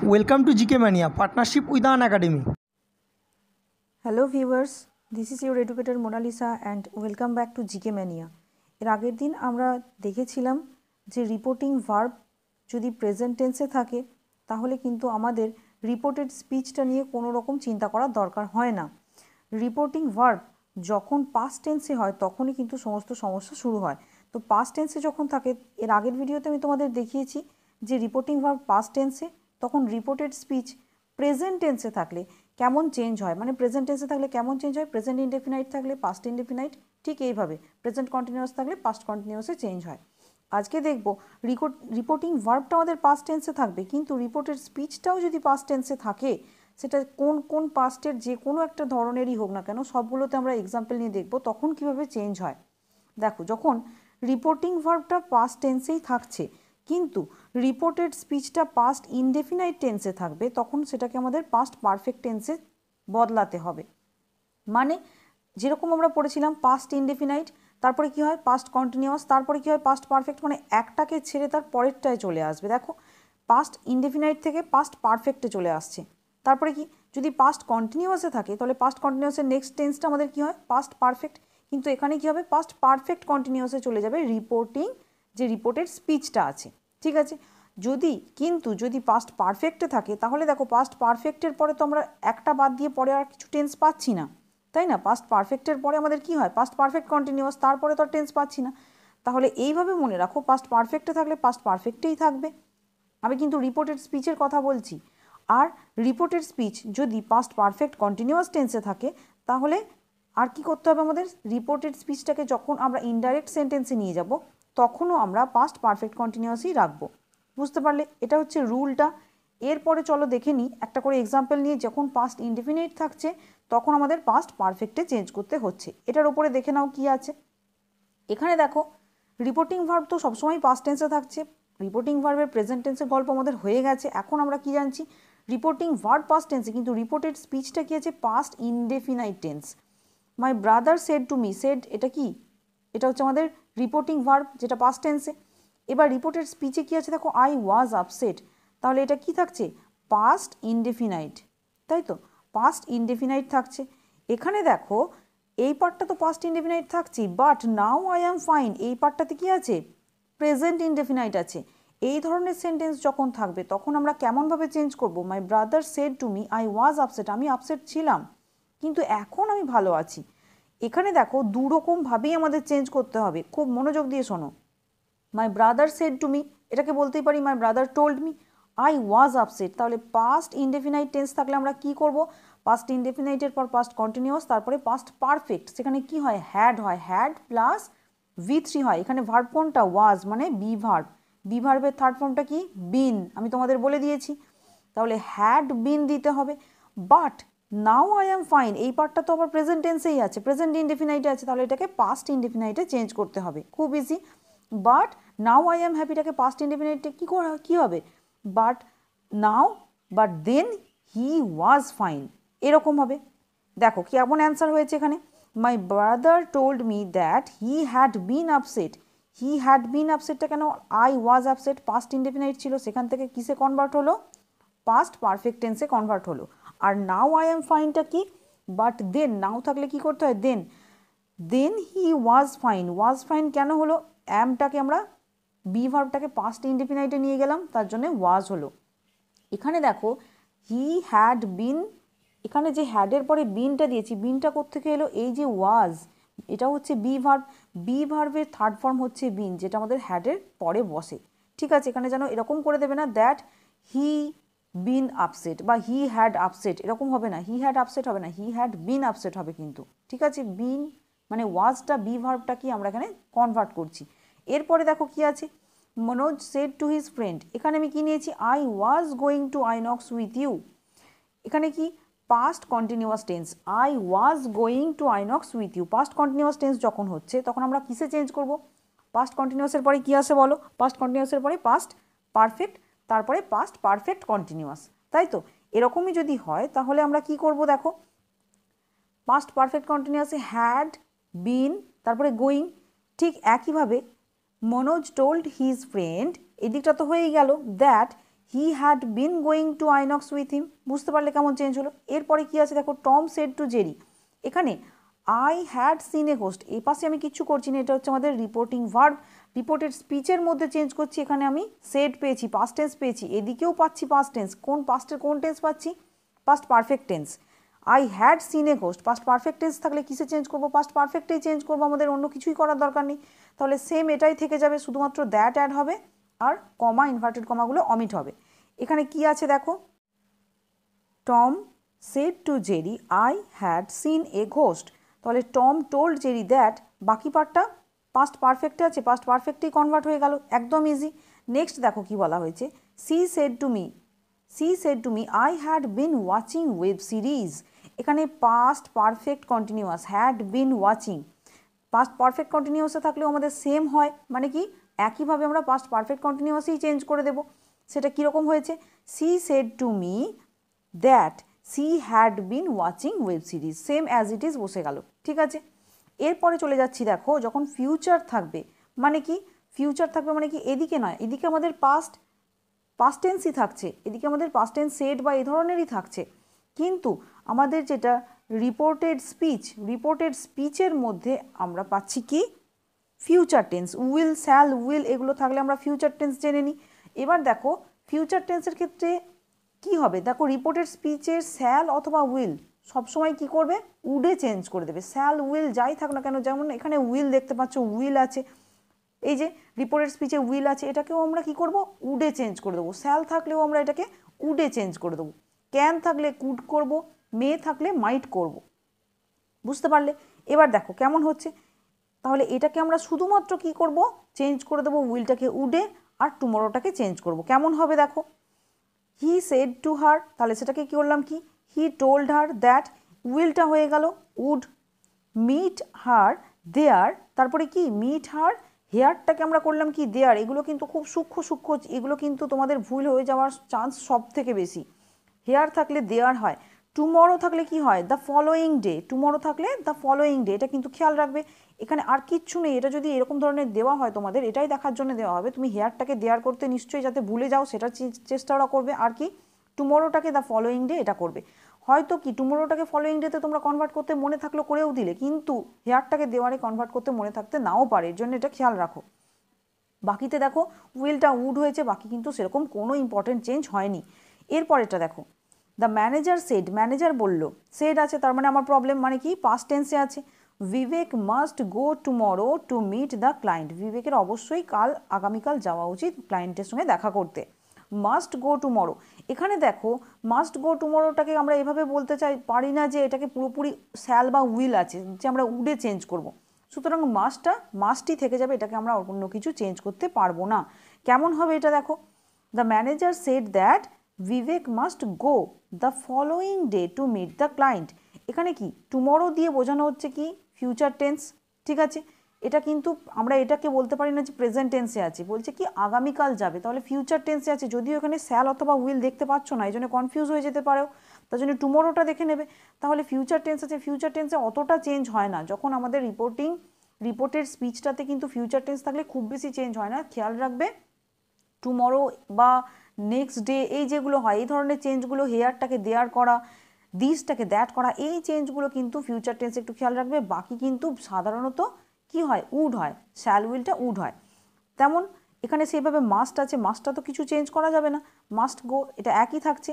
Welcome to GK Mania, partnership with An Academy. Hello viewers, this is your educator Monalisa and welcome back to GK Mania. এর আগের দিন আমরা দেখেছিলাম যে reporting verb যদি present টেন্সে থাকে তাহলে কিন্তু আমাদের রিপোর্টেড স্পিচটা নিয়ে কোনো রকম চিন্তা করার দরকার হয় না। রিপোর্টিং ভার্ব যখন পাস্ট টেন্সে হয় তখনই কিন্তু সমস্ত সমস্যা শুরু হয়। তো পাস্ট টেন্সে যখন থাকে, এর আগের ভিডিওতে আমি তোমাদের দেখিয়েছি যে রিপোর্টিং ভার্ব পাস্ট টেন্সে, তখন রিপোর্টেড স্পিচ প্রেজেন্ট টেন্সে থাকলে কেমন চেঞ্জ হয়, মানে প্রেজেন্ট টেন্সে থাকলে কেমন চেঞ্জ হয়, প্রেজেন্ট ইনডেফিনাইট থাকলে পাস্ট ইনডেফিনাইট, ঠিক এইভাবে প্রেজেন্ট কন্টিনিউয়াস থাকলে পাস্ট কন্টিনিউয়াসে চেঞ্জ হয়। আজকে দেখব রিপোর্টিং ভার্বটা আমাদের পাস্ট টেন্সে থাকবে, কিন্তু রিপোর্টেড স্পিচটাও যদি পাস্ট টেন্সে থাকে, সেটা কোন কোন পাস্টের যে কোনো একটা ধরনেরই হোক না কেন, সবগুলোতে আমরা এক্সাম্পল নিয়ে দেখব তখন কিভাবে চেঞ্জ হয়। দেখো, যখন রিপোর্টিং ভার্বটা পাস্ট টেন্সেই থাকছে কিন্তু রিপোর্টেড স্পিচটা পাস্ট ইনডেফিনাইট টেন্সে থাকবে, তখন সেটাকে আমাদের পাস্ট পারফেক্ট টেন্সে বদলাতে হবে। মানে যেরকম আমরা পড়েছিলাম পাস্ট ইনডেফিনাইট, তারপরে কি হয় পাস্ট কন্টিনিউয়াস, তারপরে কি হয় পাস্ট পারফেক্ট, মানে একটাকে ছেড়ে তার পরেরটায় চলে আসবে। দেখো, পাস্ট ইনডেফিনাইট থেকে পাস্ট পারফেক্টে চলে আসছে। তারপরে কি, যদি পাস্ট কন্টিনিউয়াসে থাকে তাহলে পাস্ট কন্টিনিউয়াসের নেক্সট টেন্সটা আমাদের কি হয় পাস্ট পারফেক্ট, কিন্তু এখানে কি হবে পাস্ট পারফেক্ট কন্টিনিউয়াসে চলে যাবে রিপোর্টিং যে রিপোর্টেড স্পিচটা আছে। ঠিক আছে, যদি পাস্ট পারফেক্টে থাকে তাহলে দেখো পাস্ট পারফেক্টের পরে তো আমরা একটা বাদ দিয়ে পরে আর কিছু টেন্স পাচ্ছি না, তাই না? পাস্ট পারফেক্টের পরে আমাদের কি হয় পাস্ট পারফেক্ট কন্টিনিউয়াস, তারপরে তো আর টেন্স পাচ্ছি না। তাহলে এইভাবে মনে রাখো, পাস্ট পারফেক্টে থাকলে পাস্ট পারফেক্টেই থাকবে। আমি কিন্তু রিপোর্টেড স্পিচের কথা বলছি। আর রিপোর্টেড স্পিচ যদি পাস্ট পারফেক্ট কন্টিনিউয়াস টেন্সে থাকে তাহলে আর কি করতে হবে আমাদের, রিপোর্টেড স্পিচটাকে যখন আমরা ইনডাইরেক্ট সেন্টেন্সে নিয়ে যাব তখনও আমরা পাস্ট পারফেক্ট কন্টিনিউয়াসই রাখবো। বুঝতে পারলে? এটা হচ্ছে রুলটা। এরপরে চলো দেখে নিই একটা করে এক্সাম্পল নিয়ে, যখন পাস্ট ইনডেফিনিট থাকছে তখন আমাদের পাস্ট পারফেক্টে চেঞ্জ করতে হচ্ছে। এটার উপরে দেখে নাও কি আছে। এখানে দেখো, রিপোর্টিং ভার্ব তো সবসময় পাস্ট টেন্সে থাকছে, রিপোর্টিং ভার্বের প্রেজেন্ট টেন্সের গল্প আমাদের হয়ে গেছে। এখন আমরা কি জানছি, রিপোর্টিং ভার্ব পাস্ট টেন্সে, কিন্তু রিপোর্টেড স্পিচটা কি আছে past indefinite tense. My brother said to me, said এটা কি, এটা হচ্ছে আমাদের রিপোর্টিং ভার্ব যেটা পাস্ট টেন্সে। এবার রিপোর্টেড স্পিচে কি আছে দেখো, আই ওয়াজ আপসেট, তাহলে এটা কি থাকছে পাস্ট ইনডেফিনাইট, তাই তো পাস্ট ইনডেফিনাইট থাকছে। এখানে দেখো এই পার্টটা তো পাস্ট ইনডেফিনাইট থাকছে, but now I am fine এই পার্টটাতে কি আছে প্রেজেন্ট ইনডেফিনাইট আছে। এই ধরনের সেন্টেন্স যখন থাকবে তখন আমরা কেমনভাবে চেঞ্জ করব, মাই brother said to me I was upset, আমি আপসেট ছিলাম কিন্তু এখন আমি ভালো আছি। এখানে দেখো দুরকমভাবেই আমাদের চেঞ্জ করতে হবে, খুব মনোযোগ দিয়ে শোনো। মাই ব্রাদার সেড টু মি, এটাকে বলতেই পারি মাই brother told me. I was upset, তাহলে পাস্ট ইনডেফিনাইট টেন্স থাকলে আমরা কি করব, পাস্ট ইনডেফিনাইটের পর পাস্ট কন্টিনিউয়াস, তারপরে পাস্ট পারফেক্ট, সেখানে কি হয় হ্যাড হয়, হ্যাড প্লাস V3 হয়। এখানে ভার্ব কোনটা ওয়াজ, মানে বি ভার্ব, বি ভার্বের থার্ড ফর্মটা কি বিন, আমি তোমাদের বলে দিয়েছি। তাহলে হ্যাড বিন দিতে হবে। But now I am fine এই পার্টটা তো আবার প্রেজেন্ট টেন্সেই আছে, প্রেজেন্ট ইনডেফিনাইটে আছে, তাহলে এটাকে পাস্ট ইনডেফিনাইটে চেঞ্জ করতে হবে, খুব easy. But now I am হ্যাপিটাকে পাস্ট ইনডেফিনাইটে কী হবে, but now but then he was fine, এরকম হবে। দেখো কেমন অ্যান্সার হয়েছে এখানে, my brother told me that he had been upset, he had been আপসেটটা কেন, I was upset past indefinite ছিল, সেখান থেকে কিসে কনভার্ট হলো পাস্ট পারফেক্ট টেন্সে কনভার্ট হলো। আর নাও আই অ্যাম ফাইনটা কি, বাট দেন নাও থাকলে কি করতে হয় দেন he was fine, was fine কেন হলো, অ্যামটাকে আমরা বি ভার্বটাকে পাস্ট ইনডেফিনাইটে নিয়ে গেলাম, তার জন্য ওয়াজ হলো। এখানে দেখো হি হ্যাড বিন, এখানে যে হ্যাডের পরে বিনটা দিয়েছি, বিনটা কোত্থেকে এলো, এই যে ওয়াজ, এটা হচ্ছে বি ভার্ব, বি ভার্বের থার্ড ফর্ম হচ্ছে বিন, যেটা আমাদের হ্যাডের পরে বসে। ঠিক আছে, এখানে যেন এরকম করে দেবে না দ্যাট হি বিন আপসেট বা হি হ্যাড আপসেট, এরকম হবে না, হি হ্যাড আপসেট হবে না, হি হ্যাড বিন আপসেট হবে কিন্তু। ঠিক আছে, বিন মানে ওয়াজটা বি ভার্বটা কি আমরা এখানে কনভার্ট করছি। এরপরে দেখো কি আছে, Manoj said to his friend, এখানে আমি কি নিয়েছি I was going to INOX with you, এখানে কি past continuous tense, I was going to INOX with you, past continuous tense যখন হচ্ছে তখন আমরা কিসে চেঞ্জ করব, পাস্ট কন্টিনিউয়াসের পরে কি আসে বলো, পাস্ট কন্টিনিউয়াসের পরে পাস্ট পারফেক্ট, তারপরে পাস্ট পারফেক্ট কন্টিনিউয়াস, তাই তো? এরকমই যদি হয় তাহলে আমরা কি করব, দেখো পাস্ট পারফেক্ট কন্টিনিউয়াসে হ্যাড বিন তারপরে গোয়িং, ঠিক একইভাবে মনোজ টোল্ড হিজ ফ্রেন্ড, এদিকটা তো হয়েই গেল that he had been going to INOX with him, বুঝতে পারলে কেমন চেঞ্জ হলো। এরপরে কি আছে দেখো, টম সেড টু জেরি, এখানে I had seen A ghost, এই পাশে আমি কিচ্ছু করছি না, এটা হচ্ছে আমাদের রিপোর্টিং ভার্ব, রিপোর্টেড স্পিচের মধ্যে চেঞ্জ করছি। এখানে আমি সেড পেয়েছি, পাস্ট টেন্স পেয়েছি, এদিকেও পাচ্ছি পাস্ট টেন্স। কোন পাস্টের কোন টেন্স পাচ্ছি? Past perfect tense. I had seen A ghost, past perfect tense থাকলে কিসে চেঞ্জ করবো? পাস্ট পারফেক্টেই চেঞ্জ করবো, আমাদের অন্য কিছুই করার দরকার নেই। তাহলে সেম এটাই থেকে যাবে, শুধুমাত্র দ্যাট অ্যাড হবে আর কমা, ইনভার্টেড কমাগুলো অমিট হবে। এখানে কি আছে দেখো, Tom said to Jerry I had seen A ghost, তাহলে টম টোল্ড জেরি দ্যাট, বাকি পার্টটা পাস্ট পারফেক্টে আছে, পাস্ট পারফেক্টেই কনভার্ট হয়ে গেল, একদম ইজি। নেক্সট দেখো কি বলা হয়েছে, she said to me I had been watching web series, এখানে past perfect continuous, had been watching, past perfect কন্টিনিউয়াসে থাকলেও আমাদের সেম হয়, মানে কি একইভাবে আমরা পাস্ট পারফেক্ট কন্টিনিউয়াসেই চেঞ্জ করে দেব। সেটা কীরকম হয়েছে, she said to me that she had been watching web series, same as it is বসে গেল, ঠিক আছে। এরপরে চলে যাচ্ছি দেখো, যখন ফিউচার থাকবে মানে কি, ফিউচার থাকবে মানে কি, এদিকে নয়, এদিকে আমাদের পাস্ট টেন্সই থাকছে, এদিকে আমাদের পাস্ট টেন্স সেড বা এই ধরনেরই থাকছে, কিন্তু আমাদের যেটা রিপোর্টেড স্পিচের মধ্যে আমরা পাচ্ছি কি future tense, will, shall, will এগুলো থাকলে আমরা ফিউচার টেন্স জেনে নিই। এবার দেখো ফিউচার টেন্সের ক্ষেত্রে কি হবে, দেখো রিপোর্টেড স্পিচের শ্যাল অথবা উইল সবসময় কি করবে, উডে চেঞ্জ করে দেবে, শ্যাল উইল যাই থাক না কেন, যেমন এখানে উইল দেখতে পাচ্ছ, উইল আছে, এই যে রিপোর্টেড স্পিচে উইল আছে, এটাকেও আমরা কি করব, উডে চেঞ্জ করে দেবো। শ্যাল থাকলেও আমরা এটাকে উডে চেঞ্জ করে দেবো, ক্যান থাকলে কুড করব, মে থাকলে মাইট করব, বুঝতে পারলে। এবার দেখো কেমন হচ্ছে, তাহলে এটাকে আমরা শুধুমাত্র কি করব, চেঞ্জ করে দেবো, উইলটাকে উডে আর টুমরোটাকে চেঞ্জ করব। কেমন হবে দেখো, হি সেড টু হার, তাহলে সেটাকে কি করলাম কি, হি টোল্ড হার দ্যাট, উইলটা হয়ে গেল উড, মিট হার দেয়ার, তারপরে কি মিট হার, হেয়ারটাকে আমরা করলাম কি দেয়ার, এগুলো কিন্তু খুব সূক্ষ্ম, এগুলো কিন্তু তোমাদের ভুল হয়ে যাওয়ার চান্স সব থেকে বেশি। হেয়ার থাকলে দেয়ার হয়, টুমরো থাকলে কি হয়, দ্য ফলোয়িং ডে, টুমরো থাকলে দ্য ফলোয়িং ডে, এটা কিন্তু খেয়াল রাখবে। এখানে আর কিচ্ছু নেই, এটা যদি এরকম ধরনের দেওয়া হয় তোমাদের, এটাই দেখার জন্য দেওয়া হবে, তুমি হেয়ারটাকে দেয়ার করতে নিশ্চয়ই যাতে ভুলে যাও সেটা চেষ্টা ওরা করবে, আর কি টুমরোটাকে দ্য ফলোয়িং ডে এটা করবে। হয়তো কি টুমরোটাকে ফলোয়িং ডেতে তোমরা কনভার্ট করতে মনে থাকলো করেও দিলে, কিন্তু হেয়ারটাকে দেওয়ারে কনভার্ট করতে মনে থাকতে নাও পারে, এর জন্য এটা খেয়াল রাখো। বাকিতে দেখো উইলটা উড হয়েছে, বাকি কিন্তু সেরকম কোনো ইম্পর্টেন্ট চেঞ্জ হয়নি। এরপরেটা দেখো, দ্য ম্যানেজার সেড, ম্যানেজার বললো, সেড আছে তার মানে আমার প্রবলেম, মানে কি পাস্ট টেন্সে আছে। Vivek must go tomorrow to meet the client, বিবেকের অবশ্যই আগামীকাল যাওয়া উচিত ক্লায়েন্টের সঙ্গে দেখা করতে। মাস্ট গো টুমরো, এখানে দেখো মাস্ট গো টুমরোটাকে আমরা এভাবে বলতে পারি না যে এটাকে পুরোপুরি শ্যাল বা উইল আছে যে আমরা উডে চেঞ্জ করব, সুতরাং মাস্টই থেকে যাবে, এটাকে আমরা অন্য কিছু চেঞ্জ করতে পারবো না। কেমন হবে এটা দেখো, the manager said that Vivek must go the following day to meet the client, এখানে কি টুমরো দিয়ে বোঝানো হচ্ছে কি ফিউচার টেন্স, ঠিক আছে। এটা কিন্তু আমরা এটাকে বলতে পারি না যে প্রেজেন্ট টেন্সে আছে, বলছে কি আগামীকাল যাবে, তাহলে ফিউচার টেন্সে আছে, যদিও এখানে স্যাল অথবা উইল দেখতে পাচ্ছ না, এই জন্য কনফিউজ হয়ে যেতে পারো, তার জন্য টুমরোটা দেখে নেবে। তাহলে ফিউচার টেন্স আছে, ফিউচার টেন্সে অতটা চেঞ্জ হয় না, যখন আমাদের রিপোর্টের স্পিচটাতে কিন্তু ফিউচার টেন্স থাকলে খুব বেশি চেঞ্জ হয় না, খেয়াল রাখবে। টুমরো বা নেক্সট ডে এই যেগুলো হয়, এই ধরনের চেঞ্জগুলো, হেয়ারটাকে দেয়ার করা, দিসটাকে দ্যাট করা, এই চেঞ্জগুলো কিন্তু ফিউচার টেন্সে একটু খেয়াল রাখবে। বাকি কিন্তু সাধারণত কি হয়, উড হয়, শ্যাল উইলটা উড হয়। তেমন এখানে সেইভাবে মাস্ট আছে, মাস্টটা তো কিছু চেঞ্জ করা যাবে না, মাস্ট গো এটা একই থাকছে,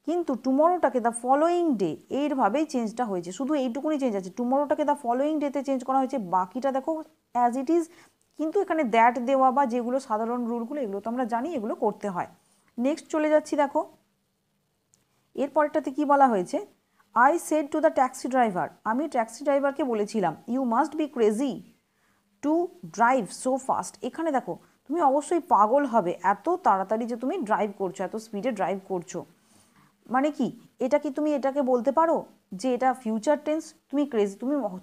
কিন্তু টুমরোটাকে দ্য ফলোয়িং ডে এইভাবেই চেঞ্জটা হয়েছে, শুধু এইটুকুনি চেঞ্জ আছে, টুমরোটাকে দ্য ফলোয়িং ডেতে চেঞ্জ করা হয়েছে, বাকিটা দেখো অ্যাজ ইট ইজ, কিন্তু এখানে দ্যাট দেওয়া বা যেগুলো সাধারণ রুলগুলো এগুলো তো আমরা জানি, এগুলো করতে হয়। নেক্সট চলে যাচ্ছি দেখো, এরপরটাতে কি বলা হয়েছে, I said to the taxi driver, আমি ট্যাক্সি ড্রাইভারকে বলেছিলাম, you must be crazy to drive so fast, এখানে দেখো তুমি অবশ্যই পাগল হবে এত তাড়াতাড়ি যে তুমি ড্রাইভ করছো, এত স্পিডে ড্রাইভ করছো, মানে কি এটা কি তুমি এটাকে বলতে পারো যে এটা ফিউচার টেন্স, তুমি ক্রেজি,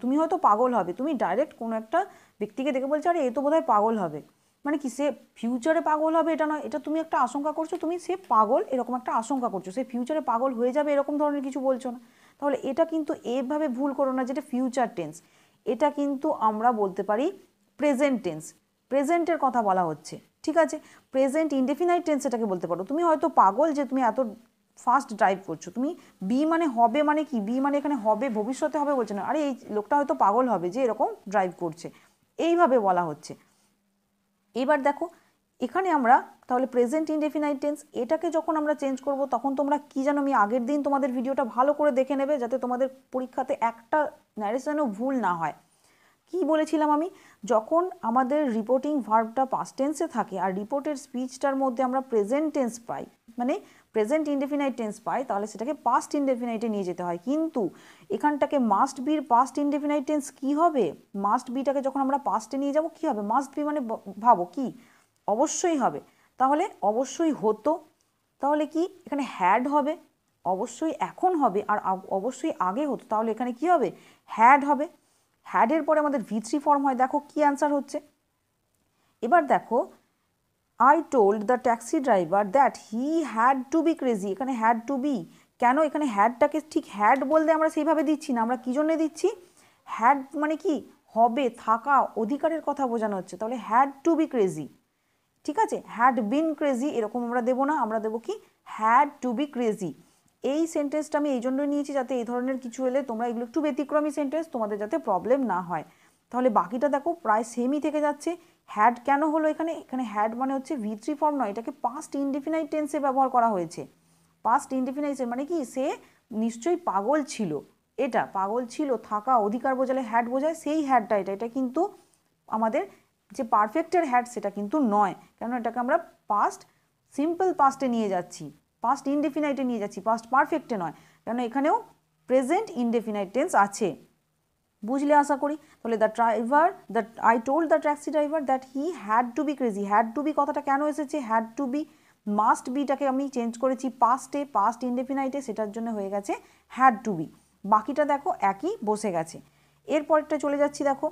তুমি হয়তো পাগল হবে, তুমি ডাইরেক্ট কোনো একটা ব্যক্তিকে দেখে বলছো আরে এ তো বোধহয় পাগল হবে, মানে কি সে ফিউচারে পাগল হবে এটা নয়, এটা তুমি একটা আশঙ্কা করছো, তুমি সে পাগল এরকম একটা আশঙ্কা করছো, সে ফিউচারে পাগল হয়ে যাবে এরকম ধরনের কিছু বলছো না। তাহলে এটা কিন্তু এভাবে ভুল করো না, যেটা ফিউচার টেন্স, এটা কিন্তু আমরা বলতে পারি প্রেজেন্ট টেন্স, প্রেজেন্টের কথা বলা হচ্ছে, ঠিক আছে, প্রেজেন্ট ইনডেফিনাইট টেন্স এটাকে বলতে পারো। তুমি হয়তো পাগল যে তুমি এত ফাস্ট ড্রাইভ করছো, তুমি বি মানে হবে মানে কি, বি মানে এখানে হবে ভবিষ্যতে হবে বলছে না, আরে এই লোকটা হয়তো পাগল হবে যে এরকম ড্রাইভ করছে, এইভাবে বলা হচ্ছে। এবার দেখো এখানে আমরা তাহলে প্রেজেন্ট ইনডেফিনাইট টেন্স এটাকে যখন আমরা চেঞ্জ করব তখন তোমরা কি জানো, আমি আগের দিন তোমাদের ভিডিওটা ভালো করে দেখে নেবে যাতে তোমাদের পরীক্ষাতে একটা ন্যারেশনও ভুল না হয়। কি বলেছিলাম আমি, যখন আমাদের রিপোর্টিং ভার্বটা পাস্ট টেন্সে থাকে আর রিপোর্টের স্পিচটার মধ্যে আমরা প্রেজেন্ট টেন্স পাই, মানে প্রেজেন্ট ইনডেফিনাইট টেন্স পাই, তাহলে সেটাকে পাস্ট ইনডেফিনাইটে নিয়ে যেতে হয়। কিন্তু এখানটাকে মাস্ট বির পাস্ট ইনডেফিনাইট টেন্স কী হবে, মাস্ট বিটাকে যখন আমরা পাস্টে নিয়ে যাব কী হবে, মাস্ট বি মানে ভাবো কি, অবশ্যই হবে, তাহলে অবশ্যই হতো, তাহলে কি এখানে হ্যাড হবে, অবশ্যই এখন হবে, আর অবশ্যই আগে হতো, তাহলে এখানে কি হবে, হ্যাড হবে। হ্যাডের পরে আমাদের V3 ফর্ম হয়, দেখো কি অ্যান্সার হচ্ছে। এবার দেখো I told the taxi driver that he had to be crazy, এখানে হ্যাড টু বি কেন, এখানে হ্যাডটাকে ঠিক হ্যাড বলতে আমরা সেইভাবে দিচ্ছি না, আমরা কী জন্য দিচ্ছি, হ্যাড মানে কি হবে, থাকা, অধিকারের কথা বোঝানো হচ্ছে, তাহলে হ্যাড টু বি ক্রেজি, ঠিক আছে, হ্যাড বিন ক্রেজি এরকম আমরা দেবো না, আমরা দেবো কি হ্যাড টু বি ক্রেজি। এই সেন্টেন্সটা আমি এই জন্য নিয়েছি যাতে এই ধরনের কিছু এলে তোমরা এগুলো একটু ব্যতিক্রমী সেন্টেন্স, তোমাদের যাতে প্রবলেম না হয়। তাহলে বাকিটা দেখো প্রায় সেমই থেকে যাচ্ছে। হ্যাড কেন হলো এখানে, এখানে হ্যাড মানে হচ্ছে V3 ফর্ম নয়, এটাকে পাস্ট ইনডেফিনাইট টেন্সে ব্যবহার করা হয়েছে। পাস্ট ইনডেফিনাইট মানে কি, সে নিশ্চয়ই পাগল ছিল, এটা পাগল ছিল, থাকা, অধিকার বোঝালে হ্যাড বোঝায়, সেই হ্যাডটা এটা কিন্তু আমাদের যে পারফেক্টের হ্যাড সেটা কিন্তু নয়, কেন এটাকে আমরা পাস্ট সিম্পল পাস্টে নিয়ে যাচ্ছি, পাস্ট ইনডেফিনাইটে নিয়ে যাচ্ছি, পাস্ট পারফেক্টে নয়, কেন এখানেও প্রেজেন্ট ইনডেফিনাইট টেন্স আছে। বুঝলে আশা করি। তাহলে I told the taxi driver that he had to be crazy, had to be কথাটা কেন এসেছে, হ্যাড টু বি, মাস্ট বিটাকে আমি চেঞ্জ করেছি পাস্টে, পাস্ট ইনডেফিনাইটে, সেটার জন্য হয়ে গেছে হ্যাড টু বি। বাকিটা দেখো একই বসে গেছে। এরপরটা চলে যাচ্ছি, দেখো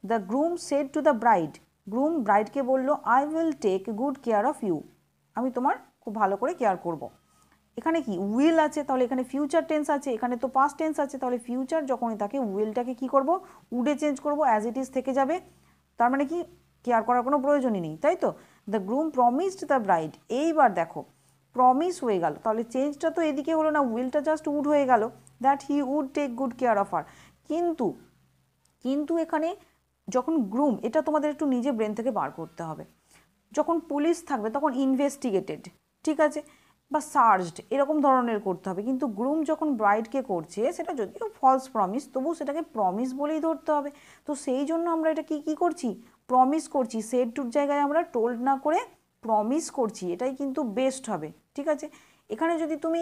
the groom said to the bride, groom ব্রাইডকে বললো I will take good care of you, আমি তোমার খুব ভালো করে কেয়ার করব। এখানে কি উইল আছে, তাহলে এখানে ফিউচার টেন্স আছে, এখানে তো পাস্ট টেন্স আছে, তাহলে ফিউচার যখনই থাকে উইলটাকে কি করব, উডে চেঞ্জ করব, অ্যাজ ইট ইজ থেকে যাবে, তার মানে কি কেয়ার করার কোনো প্রয়োজনই নেই, তাই তো। The groom promised the bride, এইবার দেখো প্রমিস হয়ে গেল, তাহলে চেঞ্জটা তো এদিকে হলো না, উইলটা জাস্ট উড হয়ে গেল, that he would take good care of her. কিন্তু এখানে যখন গ্রুম, এটা তোমাদের একটু নিজে ব্রেন থেকে বার করতে হবে, যখন পুলিশ থাকবে তখন ইনভেস্টিগেটেড, ঠিক আছে, বা সার্চড এরকম ধরনের করতে হবে, কিন্তু গ্রুম যখন ব্রাইডকে করছে সেটা যদিও ফলস প্রমিস, তবু সেটাকে প্রমিস বলেই ধরতে হবে। তো সেই জন্য আমরা এটা কি করছি, প্রমিস করছি, সেড টুর জায়গায় আমরা টোল্ড না করে প্রমিস করছি, এটাই কিন্তু বেস্ট হবে, ঠিক আছে। এখানে যদি তুমি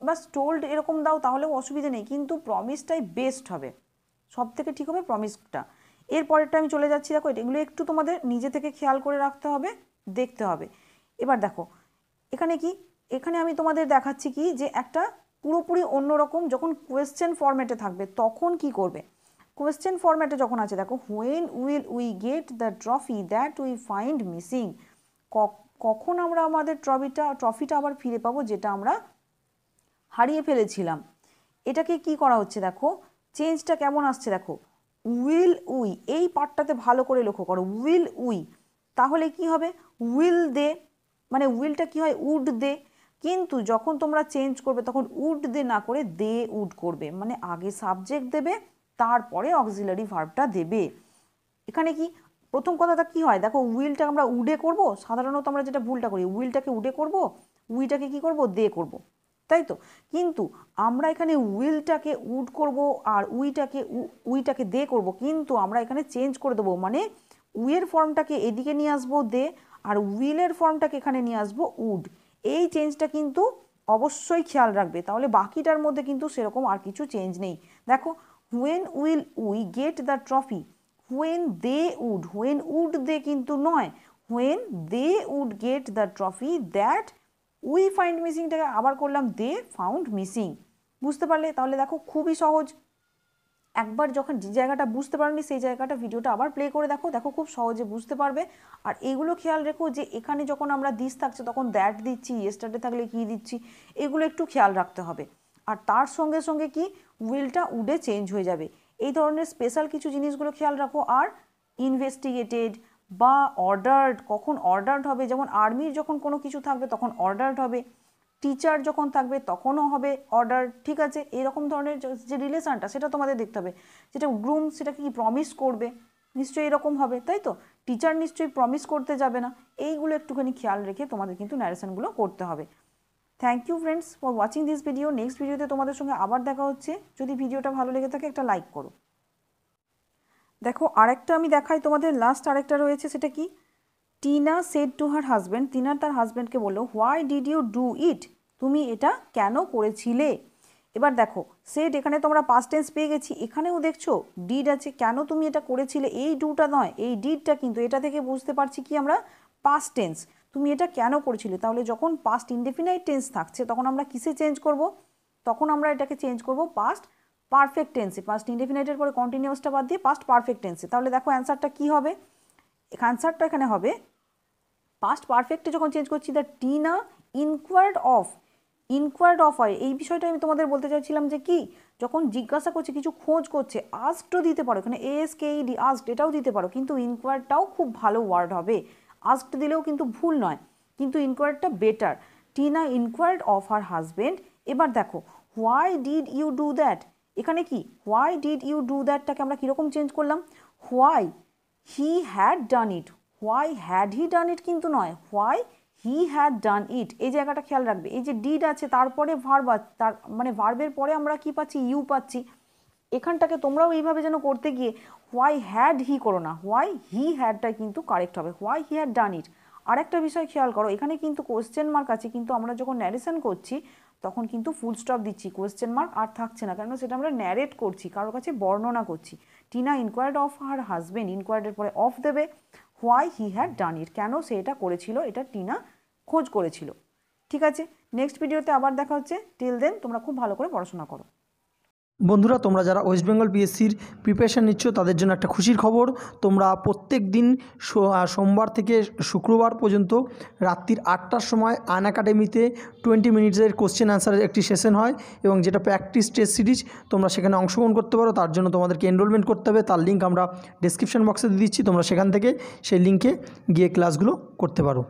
বাস টোল্ড এরকম দাও তাহলেও অসুবিধা নেই, কিন্তু প্রমিসটাই বেস্ট হবে, সব থেকে ঠিক হবে প্রমিসটা। এরপরেরটা আমি চলে যাচ্ছি, দেখো এগুলো একটু তোমাদের নিজে থেকে খেয়াল করে রাখতে হবে, দেখতে হবে। এবার দেখো এখানে কি, এখানে আমি তোমাদের দেখাচ্ছি কি যে একটা পুরোপুরি অন্যরকম, যখন কোয়েশ্চেন ফরম্যাটে থাকবে তখন কি করবে। কোয়েশ্চেন ফরম্যাটে যখন আছে দেখো, when will we get the trophy that we find missing, কখন আমরা আমাদের ট্রফিটা আবার ফিরে পাবো যেটা আমরা হারিয়ে ফেলেছিলাম। এটাকে কি করা হচ্ছে দেখো, চেঞ্জটা কেমন আসছে দেখো, উইল উই, এই পার্টটাতে ভালো করে লক্ষ্য করো, উইল উই, তাহলে কি হবে উইল দে, মানে উইলটা কি হয় উড দে, কিন্তু যখন তোমরা চেঞ্জ করবে তখন উড দে না করে দে উড করবে, মানে আগে সাবজেক্ট দেবে তারপরে অক্সিলারি ভার্বটা দেবে। এখানে কি প্রথম কথাটা কি হয় দেখো, উইলটা আমরা উডে করব, সাধারণত আমরা যেটা ভুলটা করি উইলটাকে উডে করব, উইটাকে কি করব দে করব, তাই তো। কিন্তু আমরা এখানে উইলটাকে উড করব আর উইটাকে দে করব, কিন্তু আমরা এখানে চেঞ্জ করে দেবো, মানে উইয়ের ফর্মটাকে এদিকে নিয়ে আসবো দে, আর উইলের ফর্মটাকে এখানে নিয়ে আসবো উড। এই চেঞ্জটা কিন্তু অবশ্যই খেয়াল রাখবে, তাহলে বাকিটার মধ্যে কিন্তু সেরকম আর কিছু চেঞ্জ নেই। দেখো when will we get the trophy, when they would, when would they কিন্তু নয়, when they would get the trophy that we find মিসিংটাকে আবার করলাম দে ফাউন্ড মিসিং। বুঝতে পারলে? তাহলে দেখো খুবই সহজ, একবার যখন যে জায়গাটা বুঝতে পারোনি সেই জায়গাটা ভিডিওটা আবার প্লে করে দেখো, দেখো খুব সহজে বুঝতে পারবে। আর এগুলো খেয়াল রেখো যে এখানে যখন আমরা দিস থাকছে তখন দ্যাট দিচ্ছি, ইয়েস্টারডে থাকলে কি দিচ্ছি, এগুলো একটু খেয়াল রাখতে হবে। আর তার সঙ্গে সঙ্গে কি উইলটা উডে চেঞ্জ হয়ে যাবে, এই ধরনের স্পেশাল কিছু জিনিসগুলো খেয়াল রাখো। আর ইনভেস্টিগেটেড, বা অর্ডার্ড, কখন অর্ডার্ড হবে, যেমন আর্মির যখন কোনো কিছু থাকবে তখন অর্ডার্ড হবে, টিচার যখন থাকবে তখনও হবে অর্ডার, ঠিক আছে। এরকম ধরনের যে রিলেশনটা সেটা তোমাদের দেখতে হবে। যেটা গ্রুম সেটা কি প্রমিস করবে, নিশ্চয়ই এরকম হবে, তাই তো। টিচার নিশ্চয়ই প্রমিস করতে যাবে না। এইগুলো একটুখানি খেয়াল রেখে তোমাদের কিন্তু ন্যারেশনগুলো করতে হবে। Thank you friends for watching this video. Next ভিডিওতে তোমাদের সঙ্গে আবার দেখা হচ্ছে। যদি ভিডিওটা ভালো লেগে থাকে একটা লাইক করো। দেখো আরেকটা আমি দেখাই তোমাদের, লাস্ট আরেকটা রয়েছে, সেটা কি, Tina said to her husband, Tina তার হাজব্যান্ডকে বললো why did you do it, তুমি এটা কেন করেছিলে। এবার দেখো সেড, এখানে তোমরা পাস্ট টেন্স পেয়ে গেছি, এখানেও দেখছো ডিড আছে, কেন তুমি এটা করেছিলে, এই ডুটা নয়, এই ডিডটা, কিন্তু এটা থেকে বুঝতে পারছি কি আমরা, পাস্ট টেন্স, তুমি এটা কেন করেছিলে। তাহলে যখন পাস্ট ইনডেফিনাইট টেন্স থাকছে তখন আমরা কিসে চেঞ্জ করব, তখন আমরা এটাকে চেঞ্জ করব পাস্ট পারফেক্ট টেন্সে, পাস্ট ইনডেফিনাইটের পরে কন্টিনিউয়াসটা বাদ দিয়ে পাস্ট পারফেক্ট টেন্সে। তাহলে দেখো অ্যান্সারটা কী হবে, অ্যান্সারটা এখানে হবে পাস্ট পারফেক্টে যখন চেঞ্জ করছি, দ্য টিনা ইনকোয়ার্ড অফ হয়, এই বিষয়টা আমি তোমাদের বলতে চাইছিলাম যে কি, যখন জিজ্ঞাসা করছে, কিছু খোঁজ করছে, আস্কডও দিতে পারো, এখানে ASKED আস্কড এটাও দিতে পারো, কিন্তু ইনকোয়ার্ডটাও খুব ভালো ওয়ার্ড হবে, আস্কড দিলেও কিন্তু ভুল নয়, কিন্তু ইনকোয়ার্ডটা better. Tina inquired of her husband. এবার দেখো why did you do that, এখানে কি হোয়াই ডিড ইউ ডু দ্যাটটাকে আমরা কীরকম চেঞ্জ করলাম, why he had done it, why had he done it কিন্তু নয়, হোয়াই হি হ্যাড ডান ইট, এই জায়গাটা খেয়াল রাখবে। এই যে ডিড আছে তারপরে ভার্ব, তার মানে ভার্বের পরে আমরা কি পাচ্ছি, ইউ পাচ্ছি, এখানটাকে তোমরাও এইভাবে যেন করতে গিয়ে হোয়াই হ্যাড হি করো না, হোয়াই হি হ্যাডটা কিন্তু কারেক্ট হবে, হোয়াই হি হ্যাড ডান ইট। আরেকটা বিষয় খেয়াল করো, এখানে কিন্তু কোয়েশ্চেন মার্ক আছে, কিন্তু আমরা যখন ন্যারেশন করছি তখন কিন্তু ফুল স্টপ দিচ্ছি, কোয়েশ্চেন মার্ক আর থাকছে না, কারণ সেটা আমরা ন্যারেট করছি, কারোর কাছে বর্ণনা করছি। Tina inquired of her husband, ইনকোয়ার্ডের পরে অফ দেবে, হোয়াই হি হ্যাড ডান ইট, কেন সে এটা করেছিল, এটা টিনা খোঁজ করেছিল। ঠিক আছে, নেক্সট ভিডিওতে আবার দেখা হচ্ছে। টিল দেন তোমরা খুব ভালো করে পড়াশোনা করো। বন্ধুরা, তোমরা যারা ওয়েস্ট বেঙ্গল পিএসসির প্রিপারেশান নিচ্ছ তাদের জন্য একটা খুশির খবর, তোমরা প্রত্যেক দিন সোমবার থেকে শুক্রবার পর্যন্ত রাত্রির 8টার সময় আনএকাডেমিতে 20 মিনিটসের কোশ্চেন অ্যান্সারের একটি সেশন হয়, এবং যেটা প্র্যাকটিস টেস্ট সিরিজ, তোমরা সেখানে অংশগ্রহণ করতে পারো। তার জন্য তোমাদেরকে এনরোলমেন্ট করতে হবে, তার লিঙ্ক আমরা ডেসক্রিপশন বক্সে দিয়ে দিচ্ছি, তোমরা সেখান থেকে সেই লিঙ্কে গিয়ে ক্লাসগুলো করতে পারো।